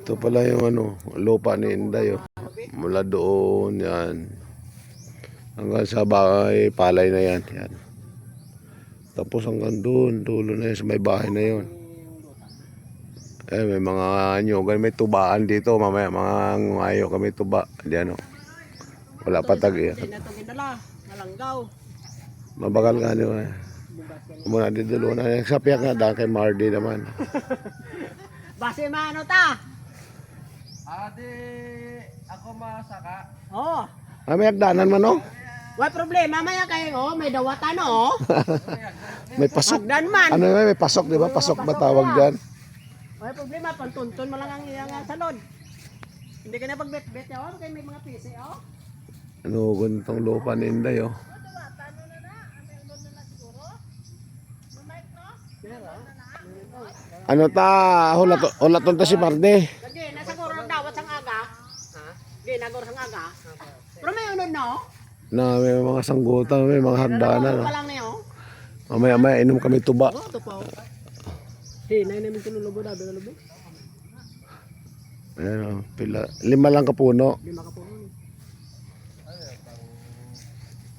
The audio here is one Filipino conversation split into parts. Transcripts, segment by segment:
Ito pala yung ano, lupa ni Inday. Oh. Mula doon, yan. Hanggang sa bahay, palay na yan. Yan. Tapos hanggang doon, dulo na yun, sa may bahay na yun. Eh, may mga nyugan, may tubaan dito. Mamaya, mga ngayo kami tuba. Diyan, oh. Wala patag yan. Hindi na ito ginala. Nalanggaw. Mabagal nga nyo eh. Muna dito doon. Nagsapiak nga dahil kay Mardy naman. Base maano ta? Ate, ako masaka. Oo. May hagdanan man, oh. Wala problema. Maya kayo, may dawatan, oh. May pasok. Hagdan man. Ano yun, may pasok, di ba? Pasok ba tawag dyan? Wala problema. Pantuntun mo lang ang iyang salod. Hindi ka na pagbet-bet, oh. Kaya may mga pisi, oh. Ano, ganitong lupa ni Inday, oh. Ano ta, hulaton ta si Mardy. Lagi, nasa guro ng dawat sang aga. Ha? Lagi, naguro sang aga. Pero may unod, no? Na may mga sanggutan, may mga hagdanan, Ano oh. pa lang niyo? Mamaya inom kami tuba. Oo, ito pa. Hinay namin tululubo na, lubo. Ayan, oh, pila. 5 lang kapuno. Hindi makapuno.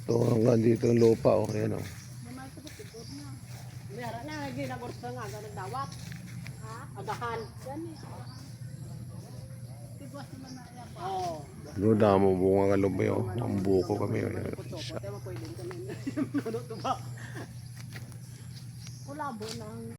Ito hanggang dito yung lupa, oh. Ayan, oh. Meron na, lagi, naguro sang aga ng dawat. Ha? Agahan. Yan eh. Oo. Doon mo bunga nga lumay, oh. Ang buko kami, oh. Ayan. Pwede mo pwede kami. Kulabo ng